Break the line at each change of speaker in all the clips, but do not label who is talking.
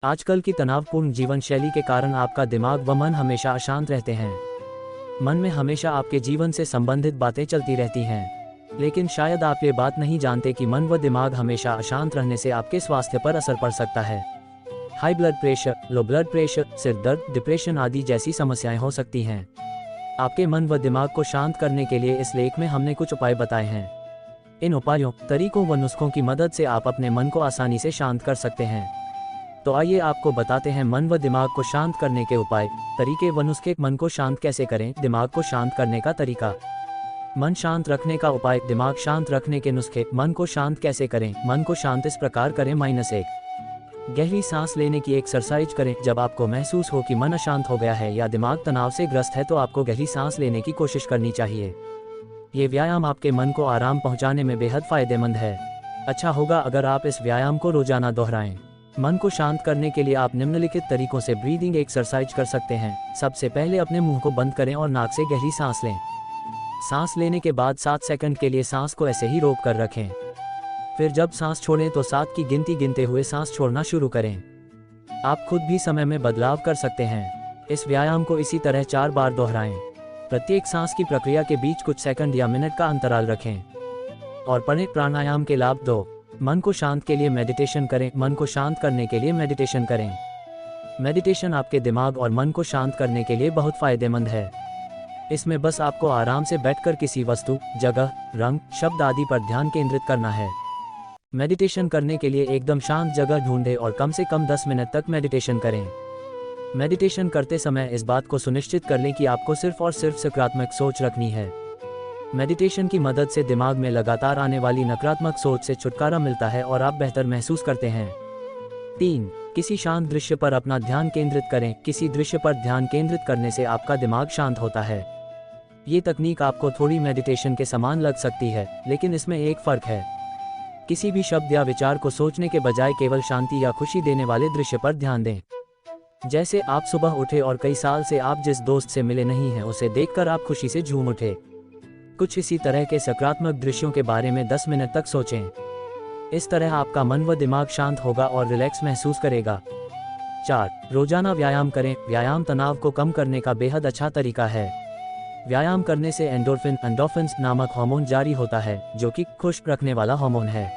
आजकल की तनावपूर्ण जीवन शैली के कारण आपका दिमाग व मन हमेशा अशांत रहते हैं। मन में हमेशा आपके जीवन से संबंधित बातें चलती रहती हैं, लेकिन शायद आप ये बात नहीं जानते कि मन व दिमाग हमेशा अशांत रहने से आपके स्वास्थ्य पर असर पड़ सकता है। High blood pressure, low blood pressure, सिर दर्द, डिप्रेशन आदि जैसी समस्याएं हो सकती हैं। आपके मन व दिमाग को शांत करने के लिए इस लेख में हमने कुछ उपाय बताए हैं। इन उपायों, तरीकों व नुस्खों की मदद से आप अपने मन को आसानी से शांत कर सकते हैं। तो आइए आपको बताते हैं मन व दिमाग को शांत करने के उपाय, तरीके व नुस्खे। मन को शांत कैसे करें, दिमाग को शांत करने का तरीका। मन शांत रखने का उपाय, दिमाग शांत रखने के नुस्खे। मन को शांत कैसे करें? मन को शांत इस प्रकार करें। -1, गहरी सांस लेने की एक्सरसाइज करें। जब आपको महसूस हो कि मन अशांत हो गया है या दिमाग तनाव से ग्रस्त है तो आपको गहरी सांस लेने की कोशिश करनी चाहिए। ये व्यायाम आपके मन को आराम पहुंचाने में बेहद फायदेमंद है। अच्छा होगा अगर आप इस व्यायाम को रोजाना दोहराएं। मन को शांत करने के लिए आप निम्नलिखित तरीकों से ब्रीदिंग एक्सरसाइज कर सकते हैं। सबसे पहले अपने मुंह को बंद करें और नाक से गहरी सांस लें। सांस लेने के बाद 7 सेकंड के लिए सांस को ऐसे ही रोक कर रखें। फिर जब सांस छोड़ें तो 7 की गिनती गिनते हुए सांस छोड़ना शुरू करें। आप खुद भी समय में बदलाव कर सकते हैं। इस व्यायाम को इसी तरह 4 बार दोहराएं। प्रत्येक सांस की प्रक्रिया के बीच कुछ सेकंड या मिनट का अंतराल रखें। और पढ़ें। प्राणायाम के लाभ 2, मन को शांत के लिए मेडिटेशन करें। मन को शांत करने के लिए मेडिटेशन करें। मेडिटेशन आपके दिमाग और मन को शांत करने के लिए बहुत फायदेमंद है। इसमें बस आपको आराम से बैठकर किसी वस्तु, जगह, रंग, शब्द आदि पर ध्यान केंद्रित करना है। मेडिटेशन करने के लिए एकदम शांत जगह ढूंढें और कम से कम 10 मिनट तक मेडिटेशन करें। मेडिटेशन करते समय इस बात को सुनिश्चित कर लें कि आपको सिर्फ और सिर्फ सकारात्मक सोच रखनी है। मेडिटेशन की मदद से दिमाग में लगातार आने वाली नकारात्मक सोच से छुटकारा मिलता है और आप बेहतर महसूस करते हैं। 3, किसी शांत दृश्य पर अपना ध्यान केंद्रित करें। किसी दृश्य पर ध्यान केंद्रित करने से आपका दिमाग शांत होता है। ये तकनीक आपको थोड़ी मेडिटेशन के समान लग सकती है, लेकिन इसमें एक फ़र्क है। किसी भी शब्द या विचार को सोचने के बजाय केवल शांति या खुशी देने वाले दृश्य पर ध्यान दें। जैसे आप सुबह उठे और कई साल से आप जिस दोस्त से मिले नहीं हैं उसे देखकर आप खुशी से झूम उठे। कुछ इसी तरह के सकारात्मक दृश्यों के बारे में 10 मिनट तक सोचें। इस तरह आपका मन व दिमाग शांत होगा और रिलैक्स महसूस करेगा। 4, रोजाना व्यायाम करें। व्यायाम तनाव को कम करने का बेहद अच्छा तरीका है। व्यायाम करने से एंडोर्फिन्स नामक हार्मोन जारी होता है, जो कि खुश रखने वाला हार्मोन है।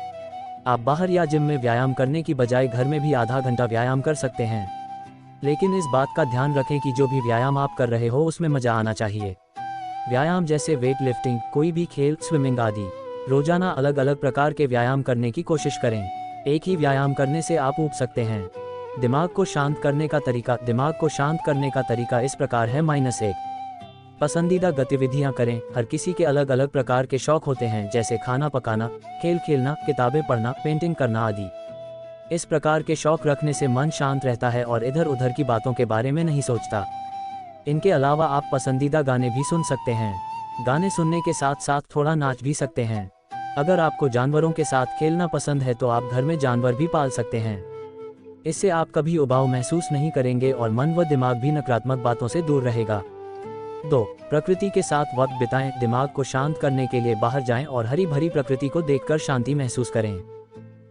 आप बाहर या जिम में व्यायाम करने की बजाय घर में भी आधा घंटा व्यायाम कर सकते हैं। लेकिन इस बात का ध्यान रखें कि जो भी व्यायाम आप कर रहे हो उसमें मजा आना चाहिए। व्यायाम जैसे वेट लिफ्टिंग, कोई भी खेल, स्विमिंग आदि, रोजाना अलग अलग प्रकार के व्यायाम करने की कोशिश करें। एक ही व्यायाम करने से आप ऊब सकते हैं। दिमाग को शांत करने का तरीका। दिमाग को शांत करने का तरीका इस प्रकार है। -1, पसंदीदा गतिविधियां करें। हर किसी के अलग अलग प्रकार के शौक होते हैं, जैसे खाना पकाना, खेल खेलना, किताबें पढ़ना, पेंटिंग करना आदि। इस प्रकार के शौक रखने से मन शांत रहता है और इधर उधर की बातों के बारे में नहीं सोचता। इनके अलावा आप पसंदीदा गाने भी सुन सकते हैं। गाने सुनने के साथ साथ थोड़ा नाच भी सकते हैं। अगर आपको जानवरों के साथ खेलना पसंद है तो आप घर में जानवर भी पाल सकते हैं। इससे आप कभी उबाऊ महसूस नहीं करेंगे और मन व दिमाग भी नकारात्मक बातों से दूर रहेगा। 2, प्रकृति के साथ वक्त बिताएं। दिमाग को शांत करने के लिए बाहर जाएं और हरी भरी प्रकृति को देखकर शांति महसूस करें।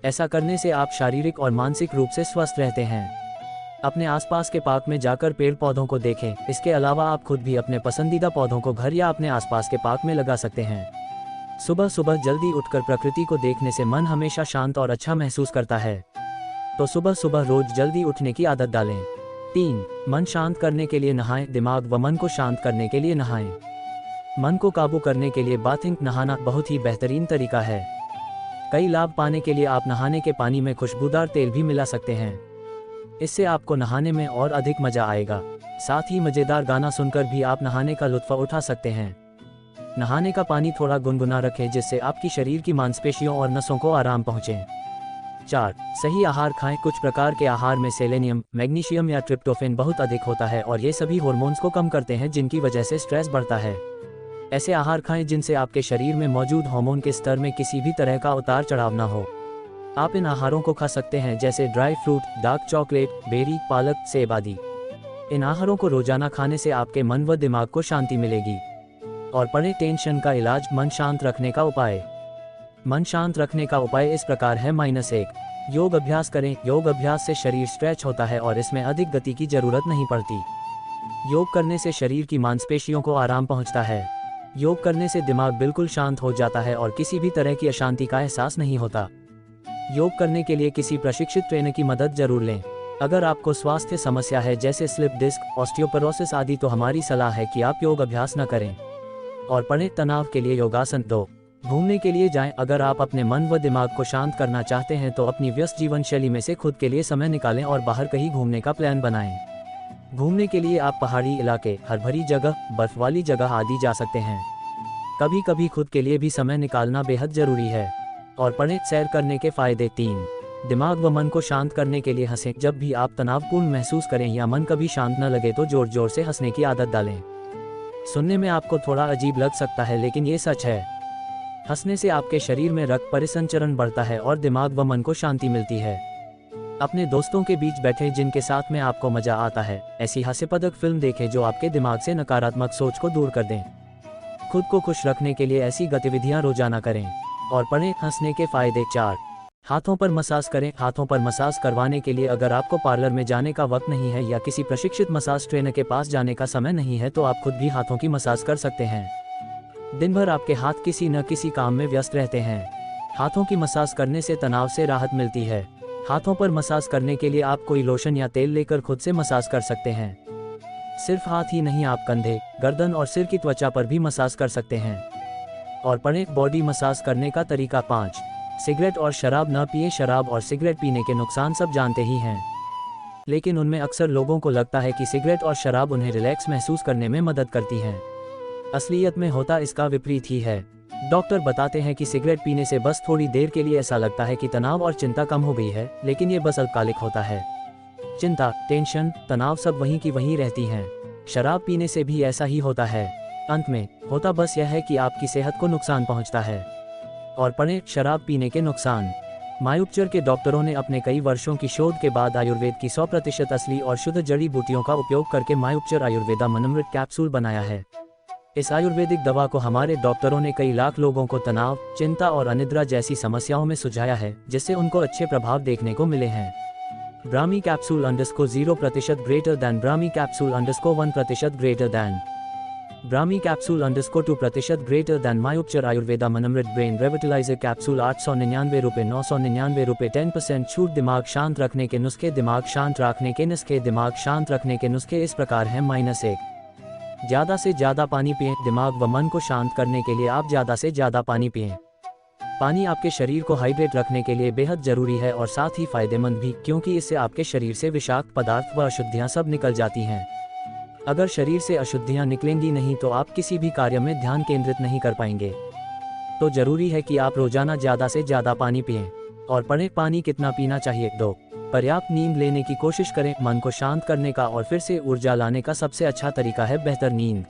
ऐसा करने से आप शारीरिक और मानसिक रूप से स्वस्थ रहते हैं। अपने आसपास के पार्क में जाकर पेड़ पौधों को देखें। इसके अलावा आप खुद भी अपने पसंदीदा पौधों को घर या अपने आसपास के पार्क में लगा सकते हैं। सुबह सुबह जल्दी उठकर प्रकृति को देखने से मन हमेशा शांत और अच्छा महसूस करता है। तो सुबह सुबह रोज जल्दी उठने की आदत डालें। 3, मन शांत करने के लिए नहाएं। दिमाग व मन को शांत करने के लिए नहाएं। मन को काबू करने के लिए बाथिंग, नहाना बहुत ही बेहतरीन तरीका है। कई लाभ पाने के लिए आप नहाने के पानी में खुशबूदार तेल भी मिला सकते हैं। इससे आपको नहाने में और अधिक मजा आएगा। साथ ही मजेदार गाना सुनकर भी आप नहाने का लुत्फ उठा सकते हैं। नहाने का पानी थोड़ा गुनगुना रखें जिससे आपकी शरीर की मांसपेशियों और नसों को आराम पहुंचे। 4, सही आहार खाएं। कुछ प्रकार के आहार में सेलेनियम, मैग्नीशियम या ट्रिप्टोफेन बहुत अधिक होता है और ये सभी हार्मोन्स को कम करते हैं, जिनकी वजह से स्ट्रेस बढ़ता है। ऐसे आहार खाएं जिनसे आपके शरीर में मौजूद हार्मोन के स्तर में किसी भी तरह का उतार चढ़ाव न हो। आप इन आहारों को खा सकते हैं, जैसे dry fruit, dark chocolate, berry, पालक, सेब आदि। इन आहारों को रोजाना खाने से आपके मन व दिमाग को शांति मिलेगी। और पढ़ें। टेंशन का इलाज। मन शांत रखने का उपाय। मन शांत रखने का उपाय इस प्रकार है। -1, योग अभ्यास करें। योग अभ्यास से शरीर स्ट्रेच होता है और इसमें अधिक गति की जरूरत नहीं पड़ती। योग करने से शरीर की मांसपेशियों को आराम पहुंचता है। योग करने से दिमाग बिल्कुल शांत हो जाता है और किसी भी तरह की अशांति का एहसास नहीं होता। योग करने के लिए किसी प्रशिक्षित ट्रेनर की मदद जरूर लें। अगर आपको स्वास्थ्य समस्या है जैसे स्लिप डिस्क, ऑस्टियोपोरोसिस आदि तो हमारी सलाह है कि आप योग अभ्यास न करें। और पढ़ें, तनाव के लिए योगासन। 2, घूमने के लिए जाएं। अगर आप अपने मन व दिमाग को शांत करना चाहते हैं तो अपनी व्यस्त जीवन शैली में से खुद के लिए समय निकालें और बाहर कहीं घूमने का प्लान बनाएं। घूमने के लिए आप पहाड़ी इलाके, हरभरी जगह, बर्फ वाली जगह आदि जा सकते हैं। कभी कभी खुद के लिए भी समय निकालना बेहद जरूरी है। और पढ़ें, सैर करने के फायदे। 3, दिमाग व मन को शांत करने के लिए हंसें। जब भी आप तनावपूर्ण महसूस करें या मन कभी शांत न लगे तो जोर जोर से हंसने की आदत डालें। सुनने में आपको थोड़ा अजीब लग सकता है लेकिन ये सच है। हंसने से आपके शरीर में रक्त परिसंचरण बढ़ता है और दिमाग व मन को शांति मिलती है। अपने दोस्तों के बीच बैठे जिनके साथ में आपको मजा आता है। ऐसी हास्यपदक फिल्म देखें जो आपके दिमाग से नकारात्मक सोच को दूर कर दें। खुद को खुश रखने के लिए ऐसी गतिविधियां रोजाना करें। और पढ़ें, हंसने के फायदे। 4, हाथों पर मसाज करें। हाथों पर मसाज करवाने के लिए अगर आपको पार्लर में जाने का वक्त नहीं है या किसी प्रशिक्षित मसाज ट्रेनर के पास जाने का समय नहीं है तो आप खुद भी हाथों की मसाज कर सकते हैं। दिन भर आपके हाथ किसी न किसी काम में व्यस्त रहते हैं। हाथों की मसाज करने से तनाव से राहत मिलती है। हाथों पर मसाज करने के लिए आप कोई लोशन या तेल लेकर खुद से मसाज कर सकते हैं। सिर्फ हाथ ही नहीं, आप कंधे, गर्दन और सिर की त्वचा पर भी मसाज कर सकते हैं। और पढ़ें, बॉडी मसाज करने का तरीका। 5, सिगरेट और शराब न पिएं। शराब और सिगरेट पीने के नुकसान सब जानते ही हैं, लेकिन उनमें अक्सर लोगों को लगता है कि सिगरेट और शराब उन्हें रिलैक्स महसूस करने में मदद करती हैं। असलियत में होता इसका विपरीत ही है। डॉक्टर बताते हैं कि सिगरेट पीने से बस थोड़ी देर के लिए ऐसा लगता है कि तनाव और चिंता कम हो गई है, लेकिन ये बस अल्पकालिक होता है। चिंता, टेंशन, तनाव सब वहीं की वहीं रहती हैं। शराब पीने से भी ऐसा ही होता है। अंत में होता बस यह है कि आपकी सेहत को नुकसान पहुंचता है। और पढ़ें, शराब पीने के नुकसान। मायुपचर के डॉक्टरों ने अपने कई वर्षों की शोध के बाद आयुर्वेद की 100% असली और शुद्ध जड़ी बूटियों का उपयोग करके मायुपचर आयुर्वेदा मनमृत कैप्सूल बनाया है। इस आयुर्वेदिक दवा को हमारे डॉक्टरों ने कई लाख लोगों को तनाव, चिंता और अनिद्रा जैसी समस्याओं में सुझाया है, जिससे उनको अच्छे प्रभाव देखने को मिले हैं। Brahmi capsule _0% greater than, Brahmi capsule _1% greater than, Brahmi capsule _2% greater than. Myupchar Ayurveda Manmrit brain revitaliser capsule 899 रुपये, 999 रुपये। 10% छूट। दिमाग शांत रखने के नुस्खे। दिमाग शांत रखने के नुस्खे। दिमाग शांत रखने के नुस्खे इस प्रकार हैं। -1, ज़्यादा से ज़्यादा पानी पिएं। दिमाग व मन को शांत करने के लिए आप ज़्यादा से ज़्यादा पानी पिएं। पानी आपके शरीर को हाइड्रेट रखने के लिए बेहद ज़रूरी है और साथ ही फायदेमंद भी, क्योंकि इससे आपके शरीर से विषाक्त पदार्थ व अशुद्धियाँ सब निकल जाती हैं। अगर शरीर से अशुद्धियाँ निकलेंगी नहीं तो आप किसी भी कार्य में ध्यान केंद्रित नहीं कर पाएंगे। तो जरूरी है कि आप रोजाना ज़्यादा से ज़्यादा पानी पिएं। और पढ़ें, पानी कितना पीना चाहिए। 2, पर्याप्त नींद लेने की कोशिश करें। मन को शांत करने का और फिर से ऊर्जा लाने का सबसे अच्छा तरीका है बेहतर नींद।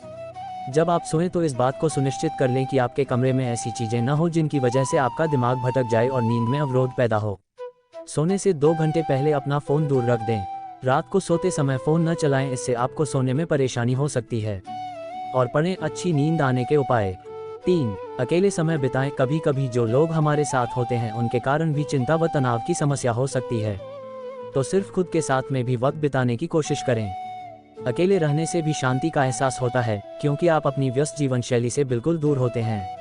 जब आप सोएं तो इस बात को सुनिश्चित कर लें कि आपके कमरे में ऐसी चीज़ें न हो जिनकी वजह से आपका दिमाग भटक जाए और नींद में अवरोध पैदा हो। सोने से 2 घंटे पहले अपना फ़ोन दूर रख दें। रात को सोते समय फ़ोन न चलाएं, इससे आपको सोने में परेशानी हो सकती है। और पढ़ें, अच्छी नींद आने के उपाय। 3, अकेले समय बिताएं। कभी कभी जो लोग हमारे साथ होते हैं उनके कारण भी चिंता व तनाव की समस्या हो सकती है, तो सिर्फ खुद के साथ में भी वक्त बिताने की कोशिश करें। अकेले रहने से भी शांति का एहसास होता है, क्योंकि आप अपनी व्यस्त जीवन शैली से बिल्कुल दूर होते हैं।